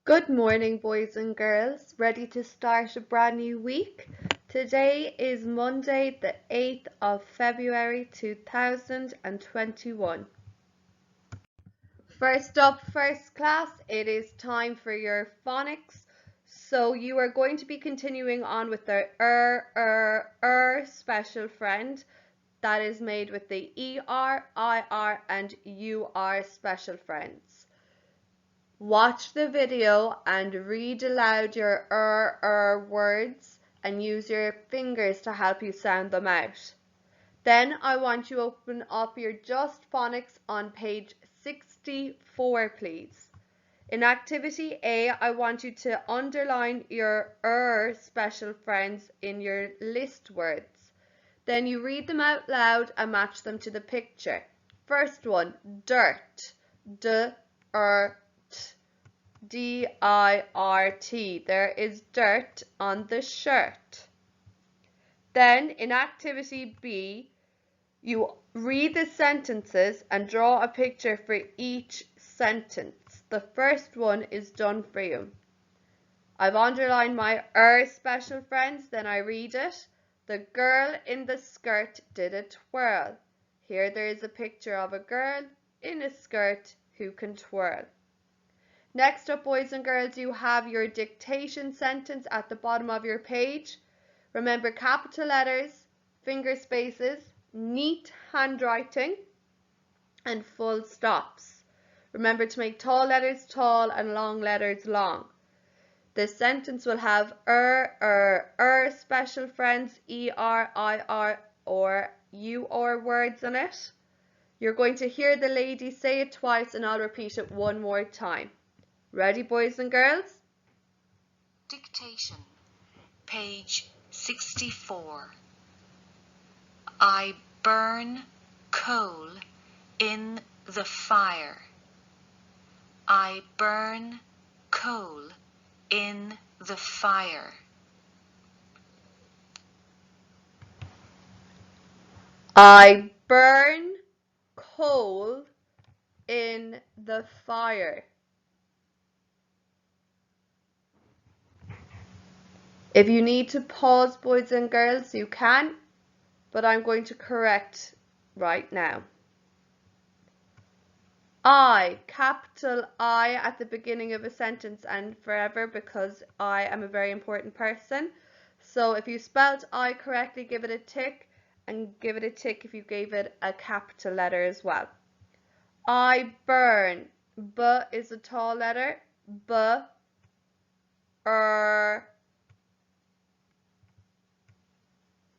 Good morning, boys and girls. Ready to start a brand new week? Today is Monday, the 8th of February 2021. First up, first class, it is time for your phonics. So you are going to be continuing on with the special friend that is made with the ER, IR, and UR special friends. Watch the video and read aloud your words and use your fingers to help you sound them out. Then I want you to open up your Just Phonics on page 64, please. In activity A, I want you to underline your special friends in your list words. Then you read them out loud and match them to the picture. First one, dirt. D-I-R-T. There is dirt on the shirt. Then in activity B, you read the sentences and draw a picture for each sentence. The first one is done for you. I've underlined my special friends, then I read it. The girl in the skirt did a twirl. Here there is a picture of a girl in a skirt who can twirl. Next up, boys and girls, you have your dictation sentence at the bottom of your page. Remember capital letters, finger spaces, neat handwriting, and full stops. Remember to make tall letters tall and long letters long. This sentence will have special friends, ER, IR, or UR words in it. You're going to hear the lady say it twice and I'll repeat it one more time. Ready, boys and girls? Dictation, page 64. I burn coal in the fire. I burn coal in the fire. I burn coal in the fire. If you need to pause, boys and girls, you can, but I'm going to correct right now. Capital I at the beginning of a sentence and forever, because I am a very important person. So if you spelled I correctly, give it a tick, and give it a tick if you gave it a capital letter as well. I burn. B is a tall letter. B,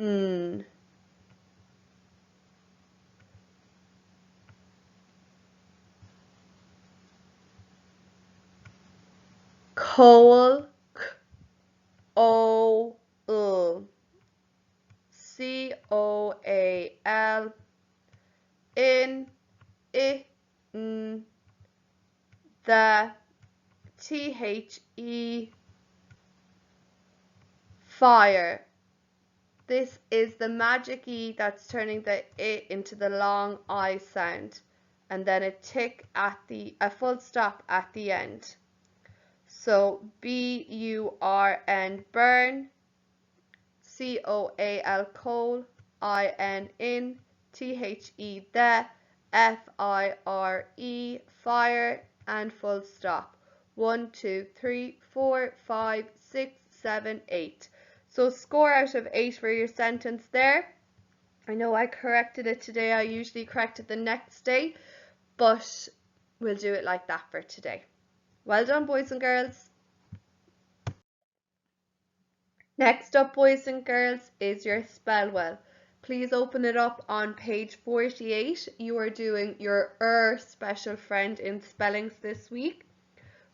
N. Coal, C-O-A-L, C-O-A-L, in, the, T-H-E, fire. This is the magic E that's turning the I into the long I sound, and then a full stop at the end. So B-U-R-N, burn, C-O-A-L, coal, I-N, in, T-H-E, the, F-I-R-E, fire, and full stop. 1, 2, 3, 4, 5, 6, 7, 8. So score out of 8 for your sentence there. I know I corrected it today. I usually correct it the next day, but we'll do it like that for today. Well done, boys and girls. Next up, boys and girls, is your spell well. Please open it up on page 48. You are doing your special friend in spellings this week.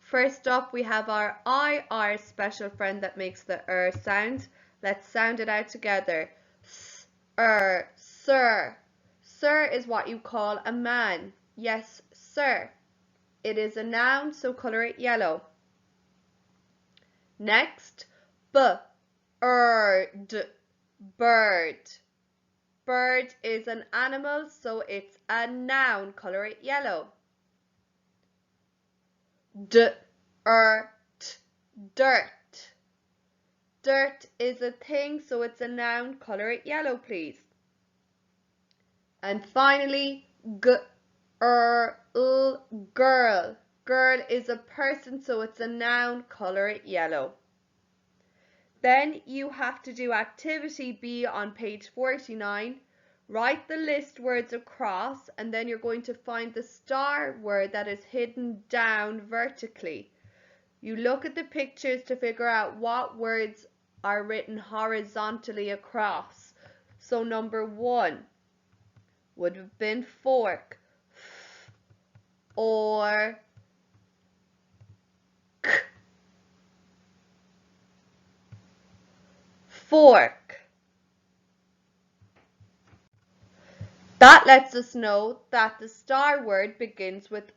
First up, we have our IR special friend that makes the sound. Let's sound it out together. Sir. Sir is what you call a man. Yes, sir. It is a noun, so color it yellow. Next, bird. Bird. Bird is an animal, so it's a noun, color it yellow. Dirt. Dirt is a thing, so it's a noun. Colour it yellow, please. And finally, girl. Girl is a person, so it's a noun. Colour it yellow. Then you have to do activity B on page 49. Write the list words across, and then you're going to find the star word that is hidden down vertically. You look at the pictures to figure out what words are written horizontally across. So number 1 would have been fork, or k. Fork. That lets us know that the star word begins with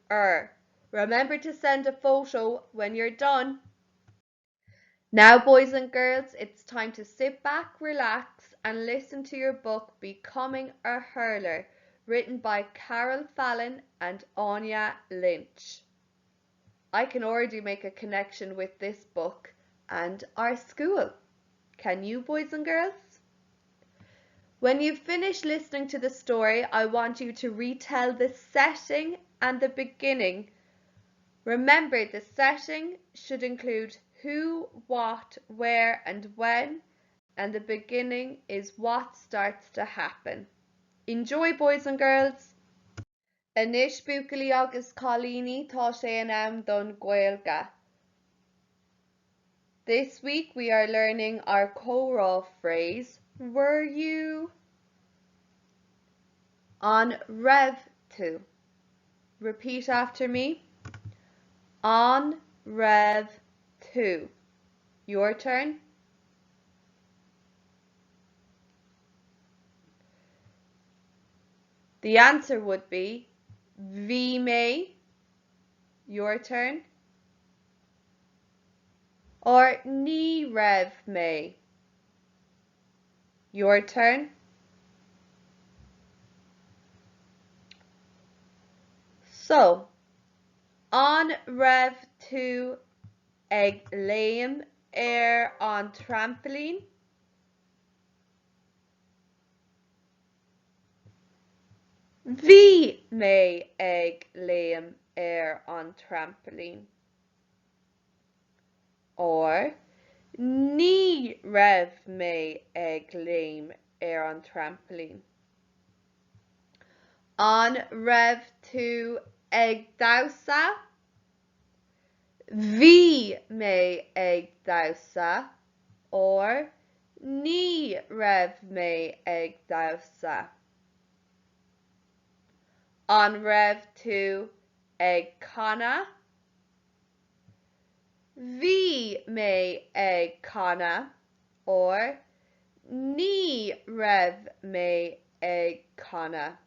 Remember to send a photo when you're done. Now, boys and girls, it's time to sit back, relax, and listen to your book, Becoming a Hurler, written by Carol Fallon and Anya Lynch. I can already make a connection with this book and our school. Can you, boys and girls? When you've finished listening to the story, I want you to retell the setting and the beginning. Remember, the setting should include who, what, where, and when, and the beginning is what starts to happen. Enjoy, boys and girls! Anish bucali agus Colini tá sé an am don Gaelga. This week we are learning our co-raw phrase, were you? On Rev 2. Repeat after me. On Rev 2. Your turn. The answer would be Vime. Your turn. Or Ni Rev Me. Your turn. So, on Rev 2 ag léim on trampoline. Bhí mé ag léim on trampoline. Or ní raibh mé ag léim on trampoline. On Rev 2 ag dawsa. Bhí mé ag dawsa. Or ní raibh mé ag dawsa. On Rev 2 ag canna. Bhí mé ag canna. Or ní raibh mé ag canna.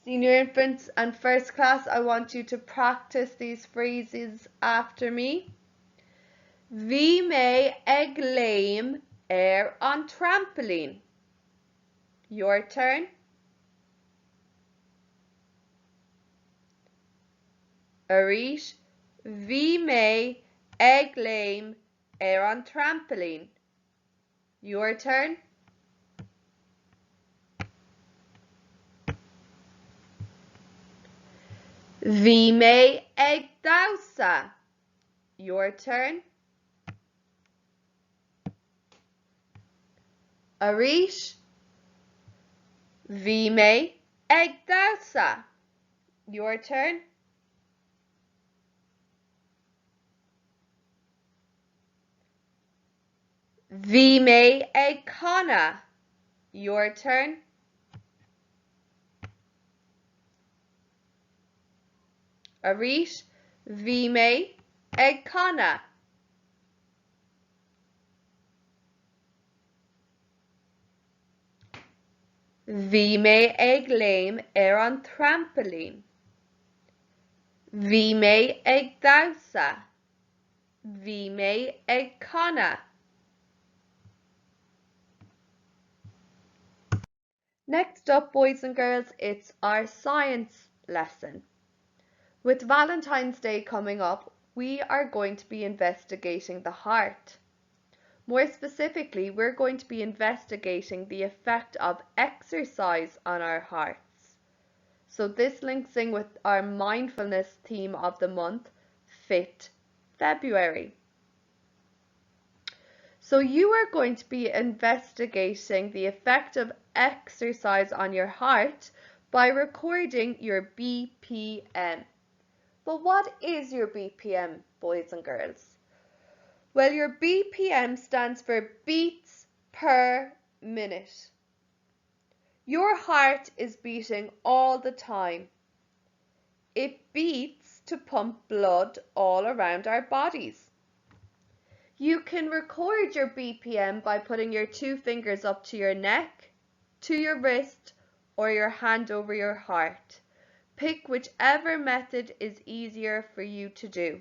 Senior infants and first class, I want you to practice these phrases after me. Bhí mé ag léim on trampoline. Your turn. Arís, bhí mé ag léim on trampoline. Your turn. Bhí mé ag dawsa. Your turn. Arís, bhí mé ag dawsa. Your turn. Bhí mé ag canna. Your turn. Arís, bhí mé ag canna. Bhí mé ag léim an trampoline. Bhí mé ag dawsa. Bhí mé ag canna. Next up, boys and girls, it's our science lesson. With Valentine's Day coming up, we are going to be investigating the heart. More specifically, we're going to be investigating the effect of exercise on our hearts. So this links in with our mindfulness theme of the month, Fit February. So you are going to be investigating the effect of exercise on your heart by recording your BPM. But what is your BPM, boys and girls? Well, your BPM stands for beats per minute. Your heart is beating all the time. It beats to pump blood all around our bodies. You can record your BPM by putting your 2 fingers up to your neck, to your wrist, or your hand over your heart. Pick whichever method is easier for you to do.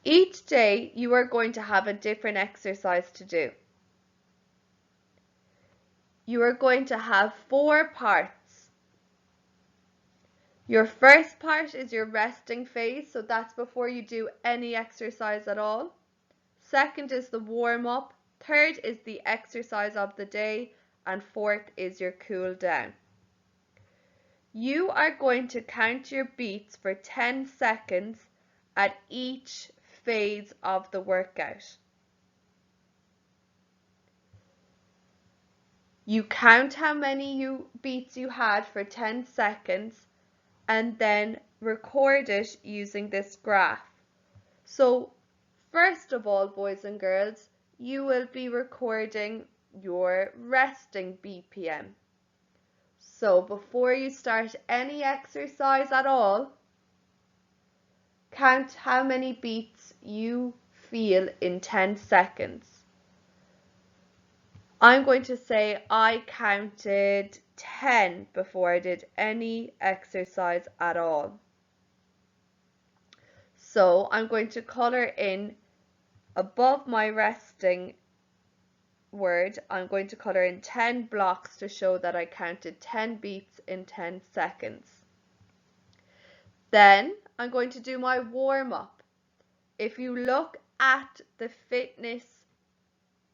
Each day you are going to have a different exercise to do. You are going to have 4 parts. Your first part is your resting phase, so that's before you do any exercise at all. Second is the warm-up. Third is the exercise of the day. And fourth is your cool down. You are going to count your beats for 10 seconds at each phase of the workout. You count how many beats you had for 10 seconds and then record it using this graph. So first of all, boys and girls, you will be recording your resting BPM. So before you start any exercise at all, count how many beats you feel in 10 seconds. I'm going to say I counted 10 before I did any exercise at all. So I'm going to color in above my resting word, I'm going to color in 10 blocks to show that I counted 10 beats in 10 seconds. Then I'm going to do my warm-up. If you look at the fitness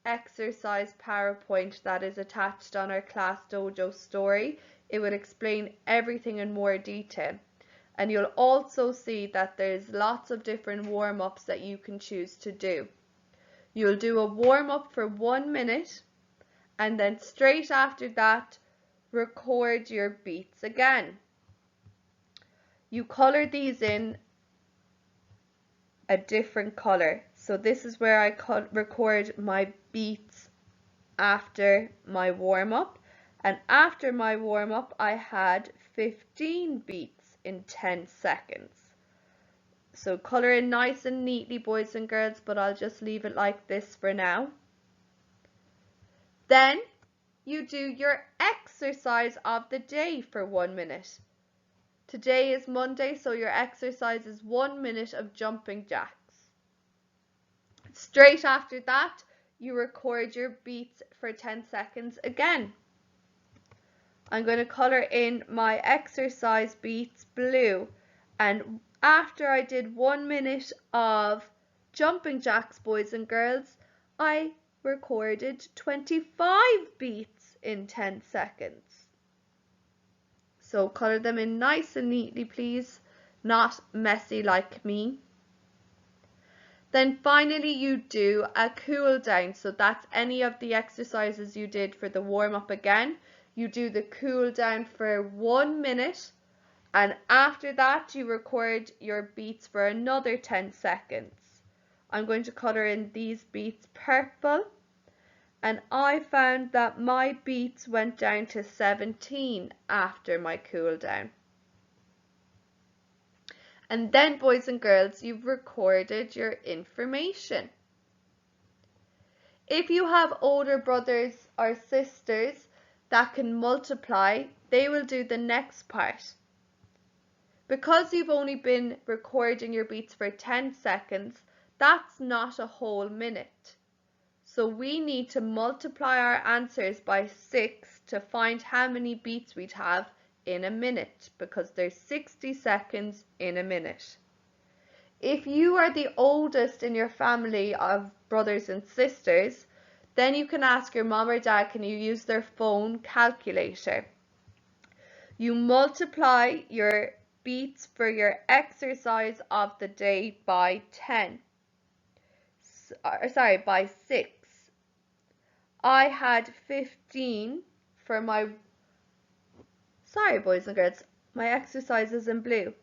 exercise PowerPoint that is attached on our Class Dojo story, it will explain everything in more detail. And you'll also see that there's lots of different warm-ups that you can choose to do. You'll do a warm-up for 1 minute and then straight after that record your beats again. You color these in a different color. So this is where I record my beats after my warm-up, and after my warm-up I had 15 beats in 10 seconds. So color in nice and neatly, boys and girls, but I'll just leave it like this for now. Then you do your exercise of the day for 1 minute. Today is Monday, so your exercise is 1 minute of jumping jacks. Straight after that, you record your beats for 10 seconds again. I'm going to color in my exercise beats blue, and after I did 1 minute of jumping jacks, boys and girls, I recorded 25 beats in 10 seconds. So color them in nice and neatly, please, not messy like me. Then finally you do a cool down. So that's any of the exercises you did for the warm up again. You do the cool down for 1 minute, and after that you record your beats for another 10 seconds. I'm going to color in these beats purple, and I found that my beats went down to 17 after my cool down. And then, boys and girls, you've recorded your information. If you have older brothers or sisters that can multiply, they will do the next part. Because you've only been recording your beats for 10 seconds, that's not a whole minute. So we need to multiply our answers by 6 to find how many beats we'd have in a minute, because there's 60 seconds in a minute. If you are the oldest in your family of brothers and sisters, then you can ask your mom or dad, can you use their phone calculator? You multiply your beats for your exercise of the day by 10. Sorry, by 6. I had 15 for my, sorry boys and girls, my exercise is in blue.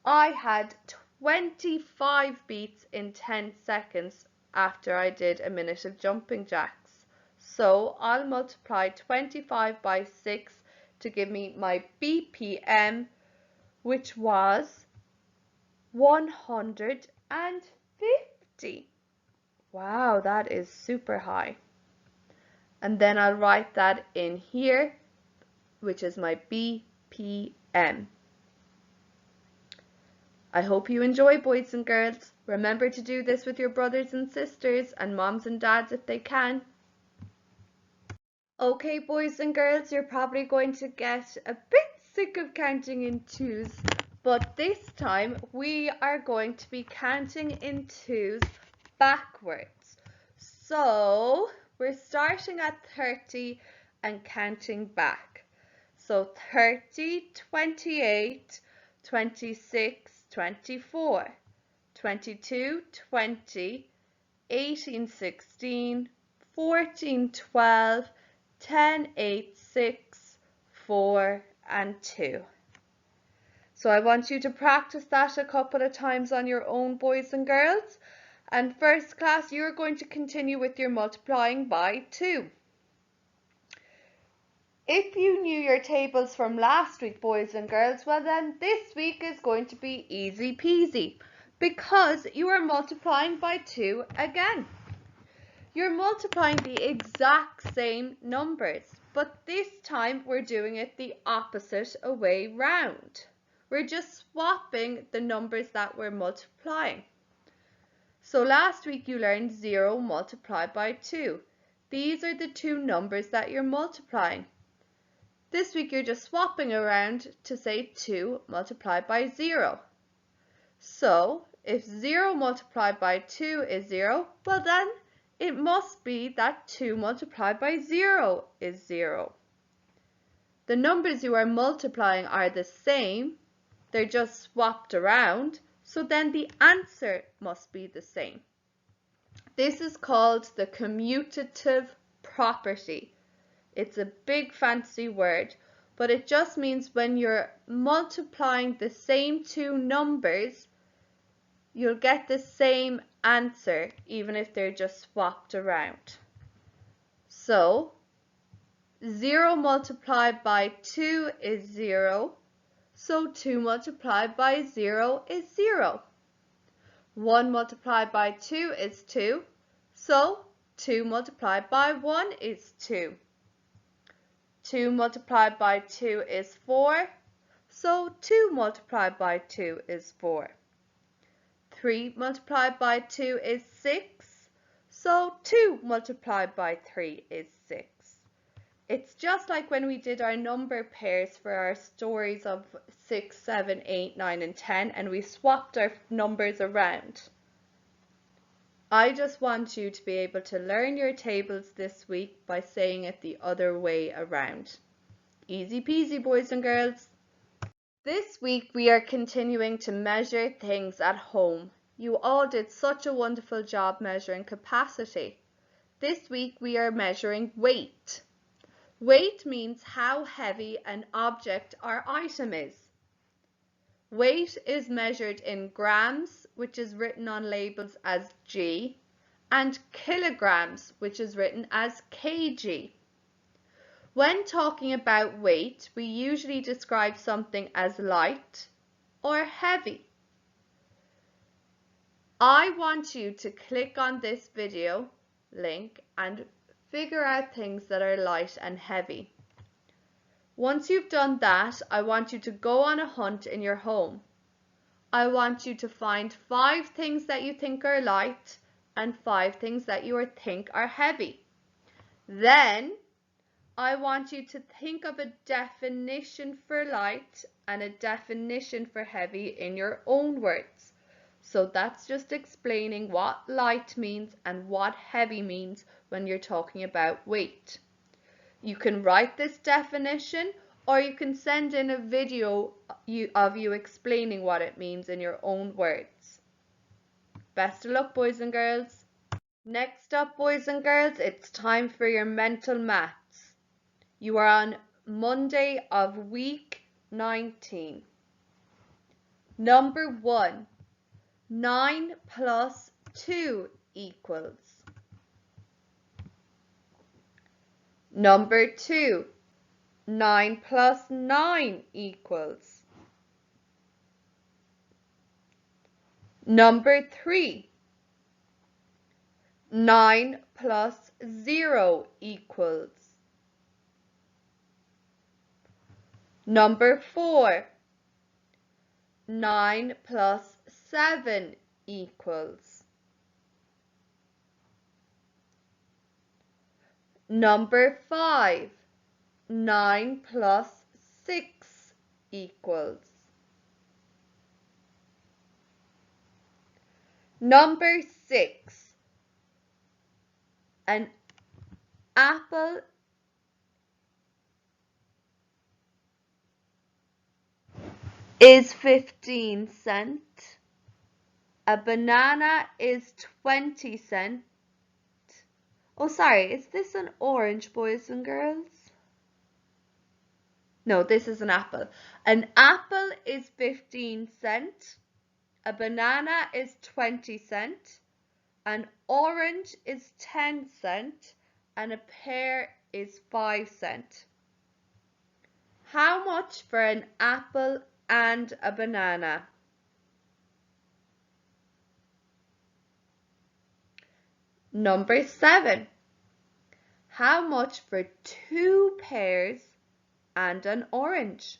I had 25 beats in 10 seconds after I did a minute of jumping jacks. So I'll multiply 25 by 6 to give me my BPM, which was 150. Wow, that is super high. And then I'll write that in here, which is my BPM. I hope you enjoy, boys and girls. Remember to do this with your brothers and sisters and moms and dads if they can. Okay, boys and girls, you're probably going to get a bit sick of counting in twos, but this time we are going to be counting in twos backwards. So we're starting at 30 and counting back. So 30, 28, 26, 24, 22, 20, 18, 16, 14, 12, 10, 8, 6, 4, and 2. So I want you to practice that a couple of times on your own, boys and girls. And first class, you're going to continue with your multiplying by 2. If you knew your tables from last week, boys and girls, well then this week is going to be easy peasy because you are multiplying by 2 again. You're multiplying the exact same numbers, but this time we're doing it the opposite way round. We're just swapping the numbers that we're multiplying. So last week you learned 0 multiplied by 2. These are the two numbers that you're multiplying. This week you're just swapping around to say 2 multiplied by 0. So if 0 multiplied by 2 is 0, well then it must be that 2 multiplied by 0 is 0. The numbers you are multiplying are the same, they're just swapped around, so then the answer must be the same. This is called the commutative property. It's a big fancy word, but it just means when you're multiplying the same two numbers, you'll get the same answer even if they're just swapped around. So 0 multiplied by 2 is 0, so 2 multiplied by 0 is 0. 1 multiplied by 2 is 2, so 2 multiplied by 1 is 2. 2 multiplied by 2 is 4, so 2 multiplied by 2 is 4. 3 multiplied by 2 is 6, so 2 multiplied by 3 is 6. It's just like when we did our number pairs for our stories of 6, 7, 8, 9, and 10, and we swapped our numbers around. I just want you to be able to learn your tables this week by saying it the other way around. Easy peasy, boys and girls. This week we are continuing to measure things at home. You all did such a wonderful job measuring capacity. This week we are measuring weight. Weight means how heavy an object or item is. Weight is measured in grams, which is written on labels as G, and kilograms, which is written as kg. When talking about weight, we usually describe something as light or heavy. I want you to click on this video link and figure out things that are light and heavy. Once you've done that, I want you to go on a hunt in your home. I want you to find 5 things that you think are light and 5 things that you think are heavy. Then I want you to think of a definition for light and a definition for heavy in your own words. So that's just explaining what light means and what heavy means when you're talking about weight. You can write this definition, or you can send in a video of you explaining what it means in your own words. Best of luck, boys and girls. Next up, boys and girls, it's time for your mental maths. You are on Monday of week 19. Number 1, 9 plus 2 equals. Number 2, 9 plus 9 equals. Number 3, 9 plus 0 equals. Number 4, 9 plus 7 equals. Number 5, 9 plus 6 equals. Number 6, an apple is 15 cents. A banana is 20 cents. Oh, sorry, is this an orange, boys and girls? No, this is an apple. An apple is 15 cents. A banana is 20 cents. An orange is 10 cents. And a pear is 5 cents. How much for an apple and a banana? Number 7. How much for 2 pears and an orange?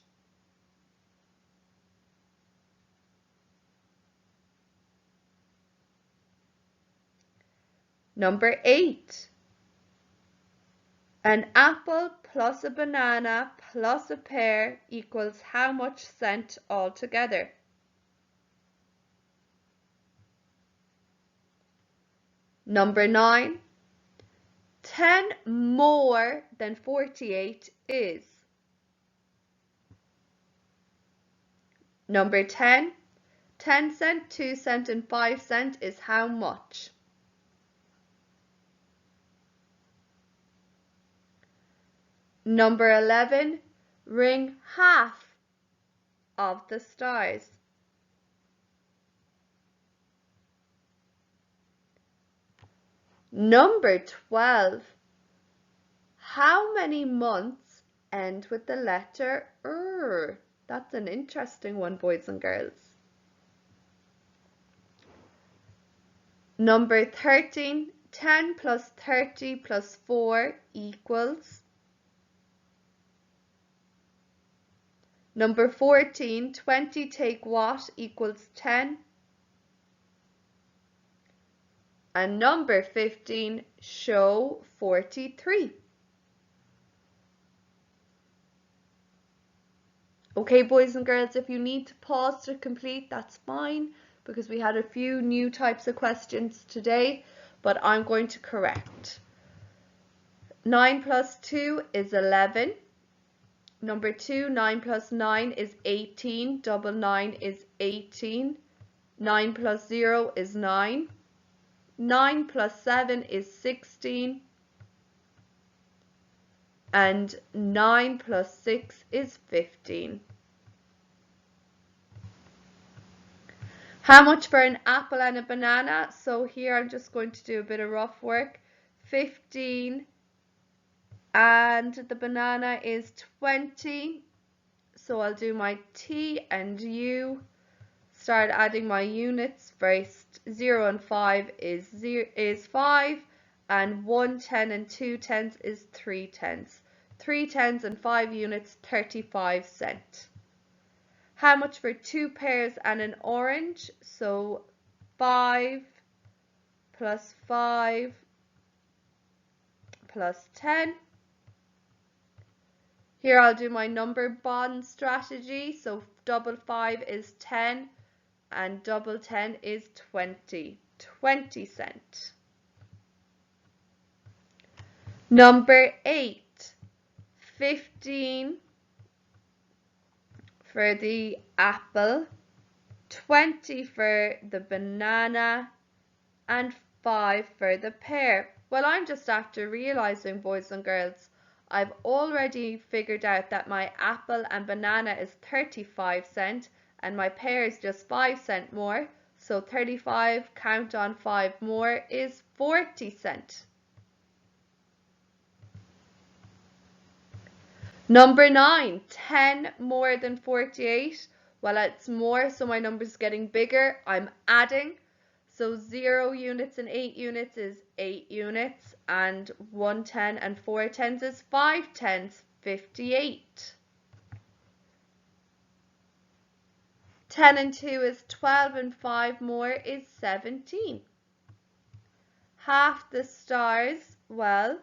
Number 8. An apple plus a banana plus a pear equals how much cent altogether? Number 9. 10 more than 48 is. Number 10. 10 cent, 2 cent and 5 cent is how much? Number 11. Ring half of the stars. Number 12. How many months end with the letter R? That's an interesting one, boys and girls. Number 13. 10 plus 30 plus 4 equals. Number 14. 20 take what equals 10? And number 15. Show 43. Okay, boys and girls, if you need to pause to complete, that's fine, because we had a few new types of questions today, but I'm going to correct. 9 plus 2 is 11. Number 2, 9 plus 9 is 18. Double 9 is 18. 9 plus 0 is 9. 9 plus 7 is 16. And 9 plus 6 is 15. How much for an apple and a banana? So here I'm just going to do a bit of rough work. 15 and the banana is 20. So I'll do my T and U. Start adding my units first. 0 and 5 is 5. And 1 10 and 2 tenths is 3 tenths. 3 tenths and 5 units, 35 cents. How much for 2 pears and an orange? So 5 plus 5 plus 10. Here I'll do my number bond strategy. So double 5 is 10. and double 10 is 20. 20 cent. Number 8. 15 for the apple, 20 for the banana, and 5 for the pear. Well, I'm just after realizing, boys and girls, I've already figured out that my apple and banana is 35 cent and my pear is just 5 cent more. So 35 count on 5 more is 40 cent. Number 9, 10 more than 48. Well, it's more, so my number's getting bigger. I'm adding. So 0 units and 8 units is 8 units, and 1 10 and 4 tens is 5 tens, 58. 10 and 2 is 12, and 5 more is 17. Half the stars, well,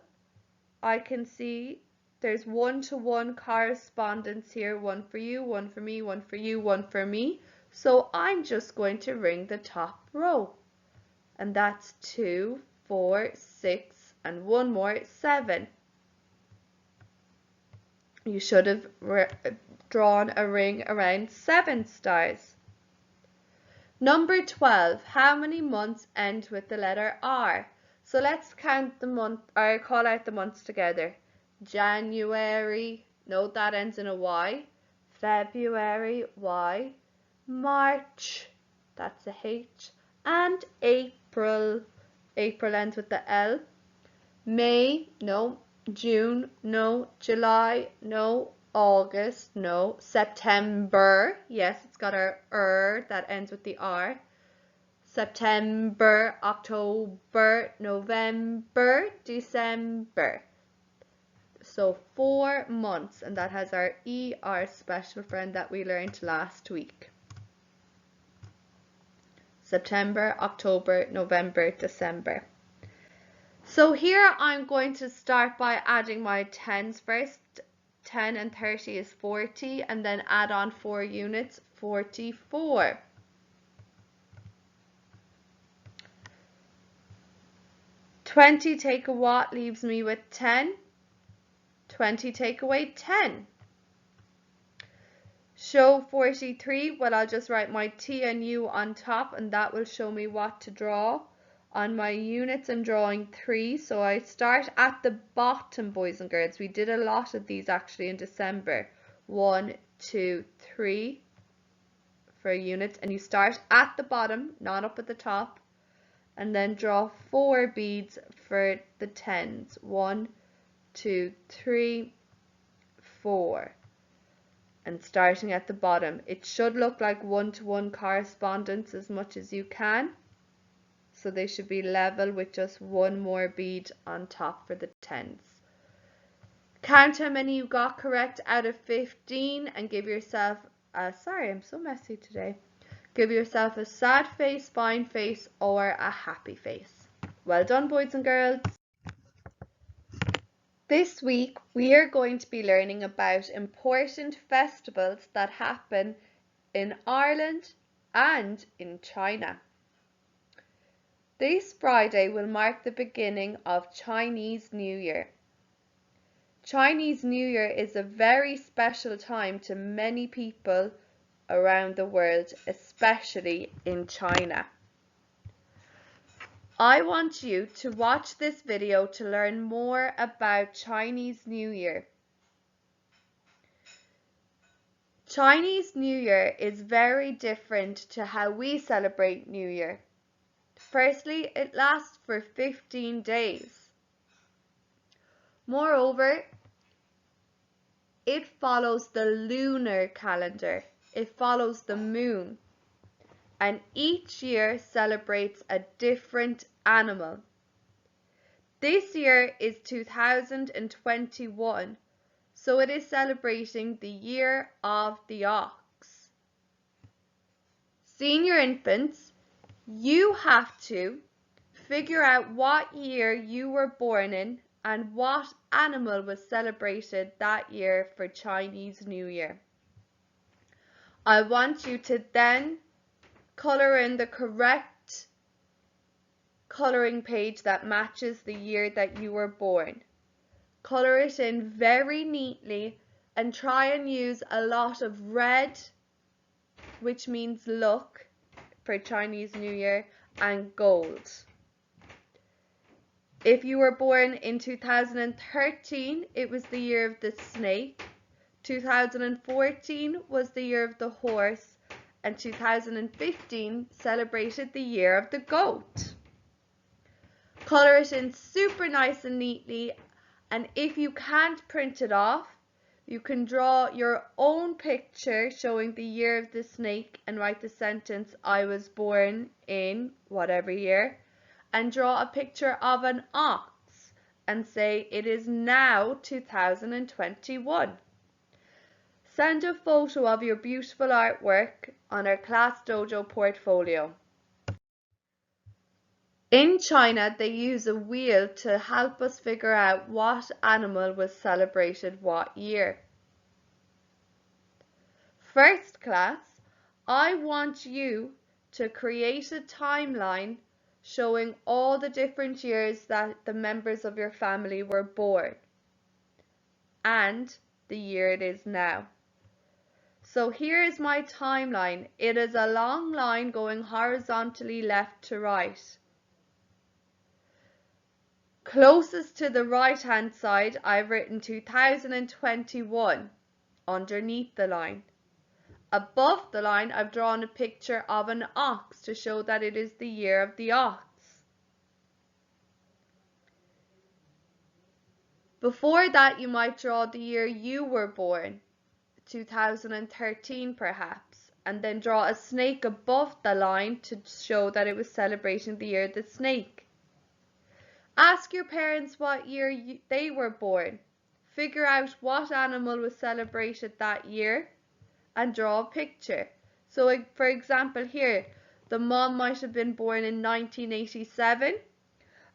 I can see there's 1-to-1 correspondence here, one for you, one for me, one for you, one for me. So I'm just going to ring the top row. And that's 2, 4, 6, and one more, 7. You should have drawn a ring around 7 stars. Number 12, how many months end with the letter R? So let's count the month, or call out the months together. January, note that ends in a Y. February, Y. March, that's a H. And April, April ends with the L. May, no. June, no. July, no. August, no. September, yes, it's got our that ends with the R. September, October, November, December. So 4 months, and that has our E, our special friend that we learned last week. September, October, November, December. So here I'm going to start by adding my tens first. 10 and 30 is 40, and then add on 4 units, 44. Twenty take a what leaves me with 10. 20 take away 10. Show 43, well, I'll just write my T and U on top, and that will show me what to draw. On my units, I'm drawing 3, so I start at the bottom, boys and girls. We did a lot of these actually in December. 1, 2, 3 for units, and you start at the bottom, not up at the top, and then draw 4 beads for the tens. 1, 2, 3, 4. And starting at the bottom, it should look like 1-to-1 correspondence as much as you can. So they should be level with just 1 more bead on top for the tens. Count how many you got correct out of 15 and give yourself sorry, I'm so messy today. Give yourself a sad face, fine face, or a happy face. Well done, boys and girls. This week we are going to be learning about important festivals that happen in Ireland and in China. This Friday will mark the beginning of Chinese New Year. Chinese New Year is a very special time to many people around the world, especially in China. I want you to watch this video to learn more about Chinese New Year. Chinese New Year is very different to how we celebrate New Year. Firstly, it lasts for 15 days. Moreover, it follows the lunar calendar. It follows the moon. And each year celebrates a different animal. This year is 2021, so it is celebrating the year of the ox. Senior infants, you have to figure out what year you were born in and what animal was celebrated that year for Chinese New Year. I want you to then colour in the correct colouring page that matches the year that you were born. Colour it in very neatly and try and use a lot of red, which means luck for Chinese New Year, and gold. If you were born in 2013, it was the year of the snake. 2014 was the year of the horse, and 2015 celebrated the year of the goat. Colour it in super nice and neatly, and if you can't print it off, you can draw your own picture showing the year of the snake and write the sentence, I was born in whatever year, and draw a picture of an ox and say it is now 2021. Send a photo of your beautiful artwork on our Class Dojo portfolio. In China, they use a wheel to help us figure out what animal was celebrated what year. First class, I want you to create a timeline showing all the different years that the members of your family were born and the year it is now. So here is my timeline. It is a long line going horizontally left to right. Closest to the right hand side, I've written 2021 underneath the line. Above the line, I've drawn a picture of an ox to show that it is the year of the ox. Before that, you might draw the year you were born, 2013 perhaps, and then draw a snake above the line to show that it was celebrating the year of the snake. Ask your parents what year they were born. Figure out what animal was celebrated that year and draw a picture. So for example here, the mom might have been born in 1987.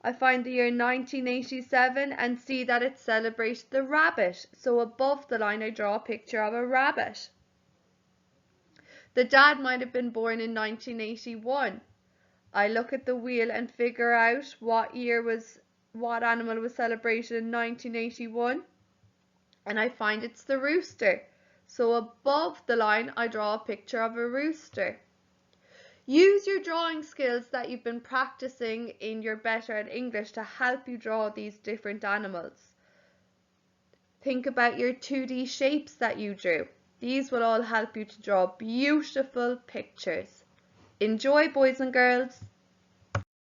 I find the year 1987 and see that it celebrated the rabbit. So above the line I draw a picture of a rabbit. The dad might have been born in 1981. I look at the wheel and figure out what animal was celebrated in 1981, and I find it's the rooster. So above the line I draw a picture of a rooster. Use your drawing skills that you've been practicing in your Better at English to help you draw these different animals. Think about your 2D shapes that you drew. These will all help you to draw beautiful pictures. Enjoy, boys and girls.